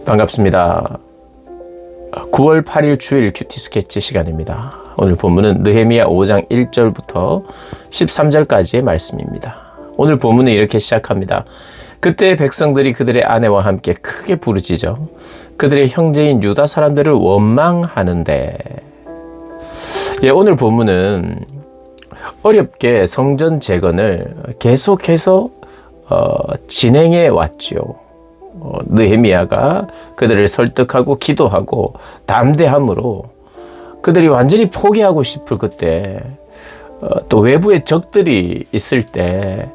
반갑습니다. 9월 8일 주일 큐티 스케치 시간입니다. 오늘 본문은 느헤미야 5장 1절부터 13절까지의 말씀입니다. 오늘 본문은 이렇게 시작합니다. 그때 백성들이 그들의 아내와 함께 크게 부르짖어 그들의 형제인 유다 사람들을 원망하는데, 오늘 본문은 어렵게 성전 재건을 계속해서 진행해 왔죠. 느헤미야가 그들을 설득하고 기도하고 담대함으로 그들이 완전히 포기하고 싶을 그때, 또 외부의 적들이 있을 때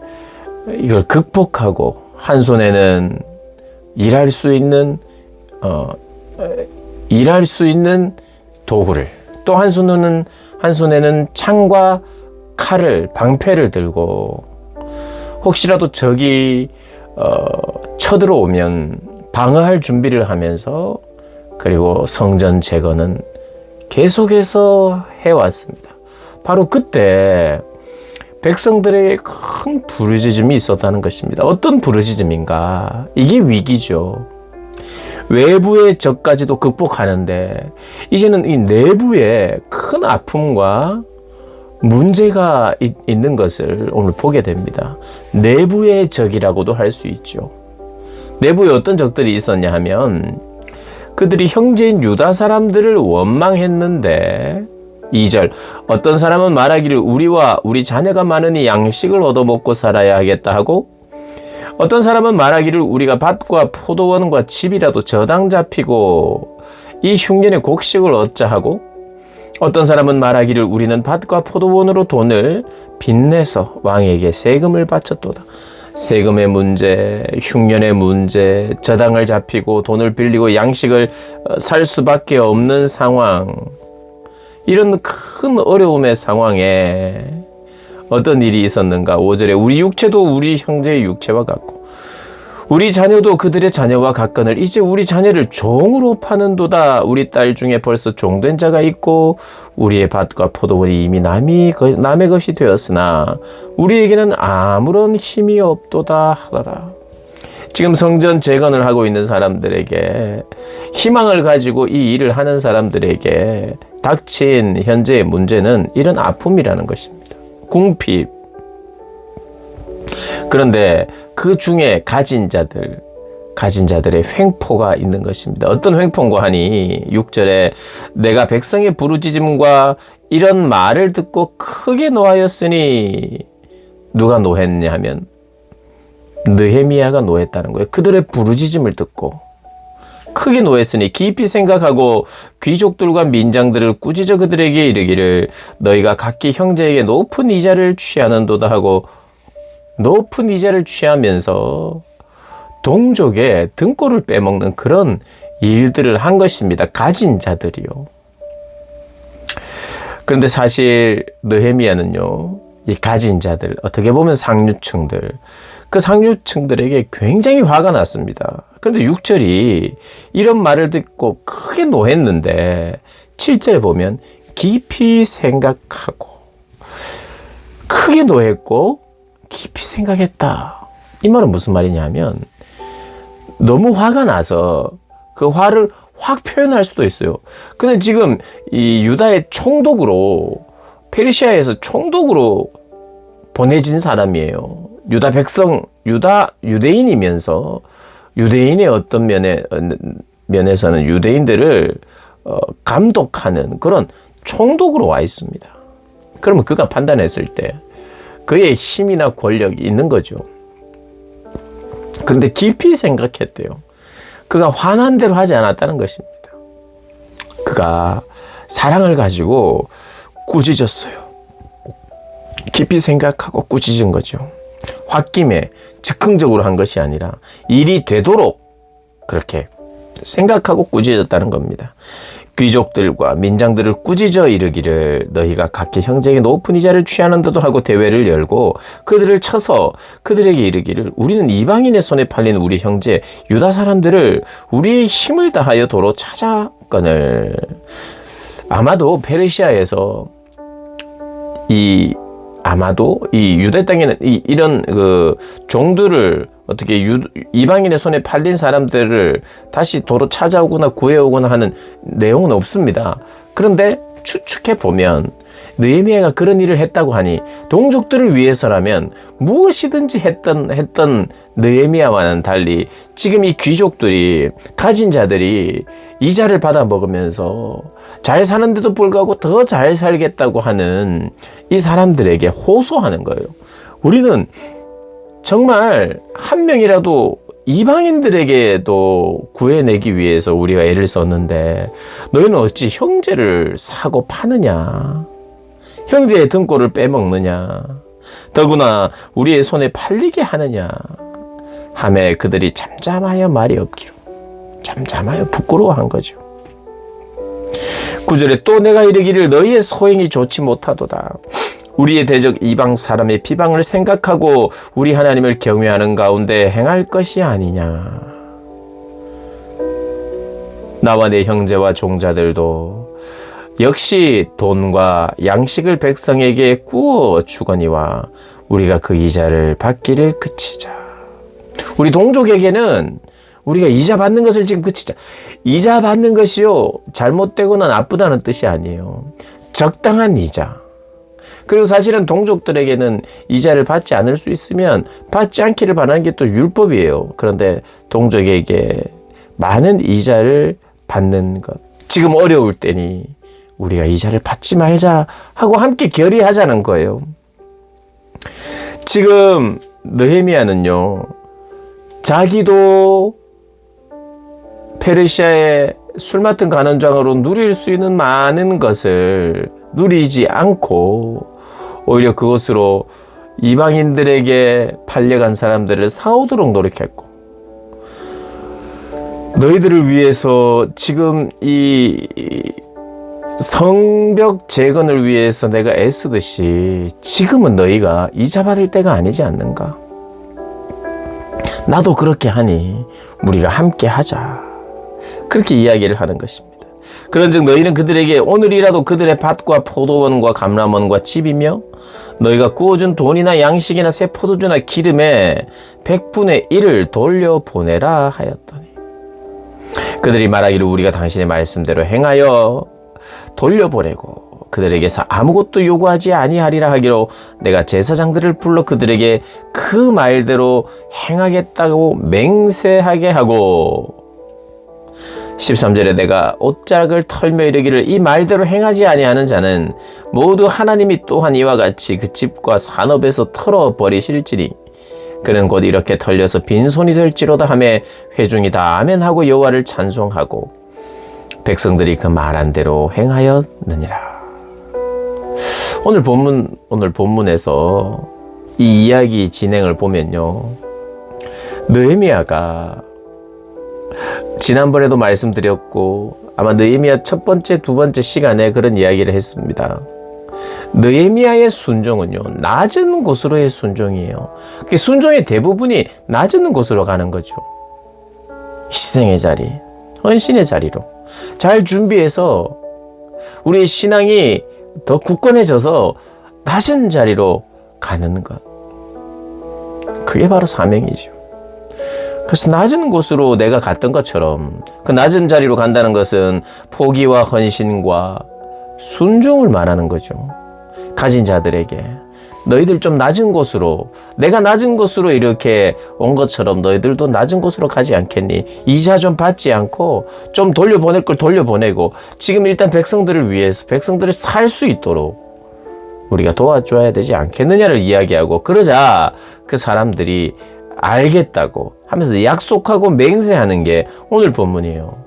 이걸 극복하고 한 손에는 일할 수 있는 도구를, 또 한 손에는 창과 칼을, 방패를 들고 혹시라도 적이 쳐들어오면 방어할 준비를 하면서, 그리고 성전 재건은 계속해서 해왔습니다. 바로 그때 백성들에게 큰 부르짖음이 있었다는 것입니다. 어떤 부르짖음인가? 이게 위기죠. 외부의 적까지도 극복하는데 이제는 이 내부에 큰 아픔과 문제가 있는 것을 오늘 보게 됩니다. 내부의 적이라고도 할 수 있죠. 내부에 어떤 적들이 있었냐 하면, 그들이 형제인 유다 사람들을 원망했는데, 2절, 어떤 사람은 말하기를 우리와 우리 자녀가 많으니 양식을 얻어먹고 살아야 하겠다 하고, 어떤 사람은 말하기를 우리가 밭과 포도원과 집이라도 저당 잡히고 이 흉년에 곡식을 얻자 하고, 어떤 사람은 말하기를 우리는 밭과 포도원으로 돈을 빚내서 왕에게 세금을 바쳤도다. 세금의 문제, 흉년의 문제, 저당을 잡히고 돈을 빌리고 양식을 살 수밖에 없는 상황, 이런 큰 어려움의 상황에 어떤 일이 있었는가? 5절에 우리 육체도 우리 형제의 육체와 같고 우리 자녀도 그들의 자녀와 같거늘 이제 우리 자녀를 종으로 파는도다. 우리 딸 중에 벌써 종된 자가 있고 우리의 밭과 포도원이 이미 남의 것이 되었으나 우리에게는 아무런 힘이 없도다 하더라. 지금 성전 재건을 하고 있는 사람들에게, 희망을 가지고 이 일을 하는 사람들에게 닥친 현재의 문제는 이런 아픔이라는 것입니다. 궁핍. 그런데 그 중에 가진 자들의 횡포가 있는 것입니다. 어떤 횡포인가 하니 6절에 내가 백성의 부르짖음과 이런 말을 듣고 크게 노하였으니, 누가 노했냐 하면 느헤미야가 노했다는 거예요. 그들의 부르짖음을 듣고 크게 노했으니 깊이 생각하고 귀족들과 민장들을 꾸짖어 그들에게 이르기를 너희가 각기 형제에게 높은 이자를 취하는도다 하고, 높은 이자를 취하면서 동족의 등골을 빼먹는 그런 일들을 한 것입니다. 가진 자들이요. 그런데 사실 느헤미야는요, 이 가진 자들, 어떻게 보면 상류층들, 그 상류층들에게 굉장히 화가 났습니다. 그런데 6절이 이런 말을 듣고 크게 노했는데 7절에 보면 깊이 생각하고, 크게 노했고 깊이 생각했다. 이 말은 무슨 말이냐 하면, 너무 화가 나서 그 화를 확 표현할 수도 있어요. 근데 지금 이 유다의 총독으로, 페르시아에서 총독으로 보내진 사람이에요. 유다 백성, 유대인이면서 유대인의 어떤 면에서는 유대인들을 감독하는 그런 총독으로 와 있습니다. 그러면 그가 판단했을 때 그의 힘이나 권력이 있는 거죠. 그런데 깊이 생각했대요. 그가 화난 대로 하지 않았다는 것입니다. 그가 사랑을 가지고 꾸짖었어요. 깊이 생각하고 꾸짖은 거죠. 홧김에 즉흥적으로 한 것이 아니라 일이 되도록 그렇게 생각하고 꾸짖었다는 겁니다. 귀족들과 민장들을 꾸짖어 이르기를 너희가 각기 형제에게 높은 이자를 취하는데도 하고 대회를 열고 그들을 쳐서 그들에게 이르기를 우리는 이방인의 손에 팔린 우리 형제 유다 사람들을 우리의 힘을 다하여 도로 찾아거늘. 아마도 페르시아에서 이 유대 땅에는 이런 종들을 어떻게 이방인의 손에 팔린 사람들을 다시 도로 찾아오거나 구해오거나 하는 내용은 없습니다. 그런데 추측해 보면 느헤미야가 그런 일을 했다고 하니 동족들을 위해서라면 무엇이든지 했던 느헤미야와는 달리 지금 이 귀족들이, 가진 자들이 이자를 받아 먹으면서 잘 사는데도 불구하고 더 잘 살겠다고 하는 이 사람들에게 호소하는 거예요. 우리는 정말 한 명이라도 이방인들에게도 구해내기 위해서 우리가 애를 썼는데 너희는 어찌 형제를 사고 파느냐? 형제의 등골을 빼먹느냐? 더구나 우리의 손에 팔리게 하느냐? 하매 그들이 잠잠하여 말이 없기로, 잠잠하여 부끄러워한 거죠. 9절에 또 내가 이르기를 너희의 소행이 좋지 못하도다. 우리의 대적 이방 사람의 비방을 생각하고 우리 하나님을 경외하는 가운데 행할 것이 아니냐. 나와 내 형제와 종자들도 역시 돈과 양식을 백성에게 꾸어 주거니와 우리가 그 이자를 받기를 그치자. 우리 동족에게는 우리가 이자 받는 것을 지금 그치자. 이자 받는 것이요, 잘못되거나 나쁘다는 뜻이 아니에요. 적당한 이자. 그리고 사실은 동족들에게는 이자를 받지 않을 수 있으면 받지 않기를 바라는 게 또 율법이에요. 그런데 동족에게 많은 이자를 받는 것, 지금 어려울 때니 우리가 이자를 받지 말자 하고 함께 결의하자는 거예요. 지금 느헤미야는요, 자기도 페르시아의 술 맡은 간원장으로 누릴 수 있는 많은 것을 누리지 않고 오히려 그것으로 이방인들에게 팔려간 사람들을 사오도록 노력했고, 너희들을 위해서 지금 이 성벽 재건을 위해서 내가 애쓰듯이 지금은 너희가 이자 받을 때가 아니지 않는가? 나도 그렇게 하니 우리가 함께 하자. 그렇게 이야기를 하는 것입니다. 그런즉 너희는 그들에게 오늘이라도 그들의 밭과 포도원과 감람원과 집이며 너희가 구워준 돈이나 양식이나 새 포도주나 기름에 100분의 1을 돌려보내라 하였더니, 그들이 말하기를 우리가 당신의 말씀대로 행하여 돌려보내고 그들에게서 아무것도 요구하지 아니하리라 하기로 내가 제사장들을 불러 그들에게 그 말대로 행하겠다고 맹세하게 하고, 13절에 내가 옷자락을 털며 이르기를 이 말대로 행하지 아니하는 자는 모두 하나님이 또한 이와 같이 그 집과 산업에서 털어버리실지니 그는 곧 이렇게 털려서 빈손이 될지로다 하며 회중이 다 아멘하고 여호와를 찬송하고 백성들이 그 말한 대로 행하였느니라. 오늘 본문에서 이 이야기 진행을 보면요, 느헤미야가 지난번에도 말씀드렸고 아마 느헤미야 첫 번째, 두 번째 시간에 그런 이야기를 했습니다. 느헤미야의 순종은요, 낮은 곳으로의 순종이에요. 그 순종의 대부분이 낮은 곳으로 가는 거죠. 희생의 자리, 헌신의 자리로 잘 준비해서 우리의 신앙이 더 굳건해져서 낮은 자리로 가는 것, 그게 바로 사명이죠. 그래서 낮은 곳으로 내가 갔던 것처럼 그 낮은 자리로 간다는 것은 포기와 헌신과 순종을 말하는 거죠. 가진 자들에게 너희들 좀 낮은 곳으로, 내가 낮은 곳으로 이렇게 온 것처럼 너희들도 낮은 곳으로 가지 않겠니? 이자 좀 받지 않고 좀 돌려보낼 걸 돌려보내고 지금 일단 백성들을 위해서 백성들을 살 수 있도록 우리가 도와줘야 되지 않겠느냐를 이야기하고, 그러자 그 사람들이 알겠다고 하면서 약속하고 맹세하는 게 오늘 본문이에요.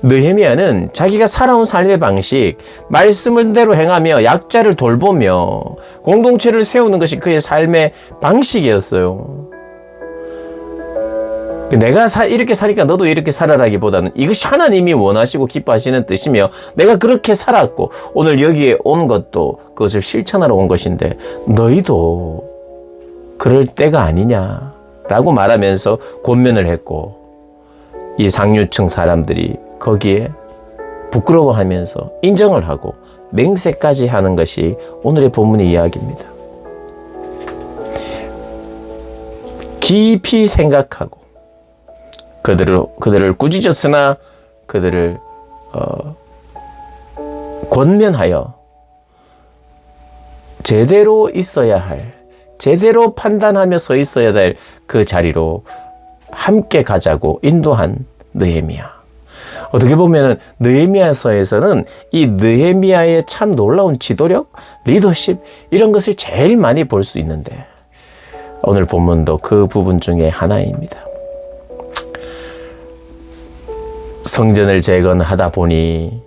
느헤미야는 자기가 살아온 삶의 방식, 말씀을 대로 행하며 약자를 돌보며 공동체를 세우는 것이 그의 삶의 방식이었어요. 내가 이렇게 사니까 너도 이렇게 살아라기보다는 이것이 하나님이 원하시고 기뻐하시는 뜻이며 내가 그렇게 살았고 오늘 여기에 온 것도 그것을 실천하러 온 것인데 너희도 그럴 때가 아니냐라고 말하면서 권면을 했고, 이 상류층 사람들이 거기에 부끄러워하면서 인정을 하고 맹세까지 하는 것이 오늘의 본문의 이야기입니다. 깊이 생각하고 그들을 꾸짖었으나 그들을 권면하여 제대로 있어야 할, 제대로 판단하며 서 있어야 될 그 자리로 함께 가자고 인도한 느헤미야. 어떻게 보면 느헤미야서에서는 이 느헤미야의 참 놀라운 지도력, 리더십 이런 것을 제일 많이 볼 수 있는데 오늘 본문도 그 부분 중에 하나입니다. 성전을 재건하다 보니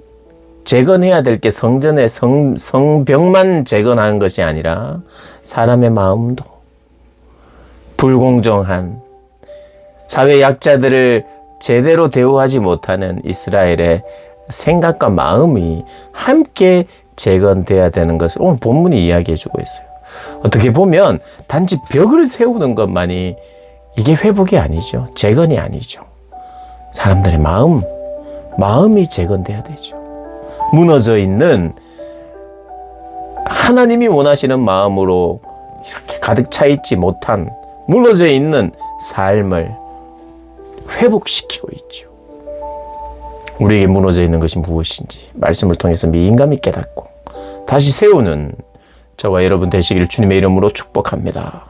재건해야 될 게 성전의 성벽만 재건하는 것이 아니라 사람의 마음도 불공정한 사회 약자들을 제대로 대우하지 못하는 이스라엘의 생각과 마음이 함께 재건돼야 되는 것을 오늘 본문이 이야기해 주고 있어요. 어떻게 보면 단지 벽을 세우는 것만이 이게 회복이 아니죠. 재건이 아니죠. 사람들의 마음이 재건돼야 되죠. 무너져 있는 하나님이 원하시는 마음으로 이렇게 가득 차 있지 못한 무너져 있는 삶을 회복시키고 있죠. 우리에게 무너져 있는 것이 무엇인지 말씀을 통해서 민감히 깨닫고 다시 세우는 저와 여러분 되시기를 주님의 이름으로 축복합니다.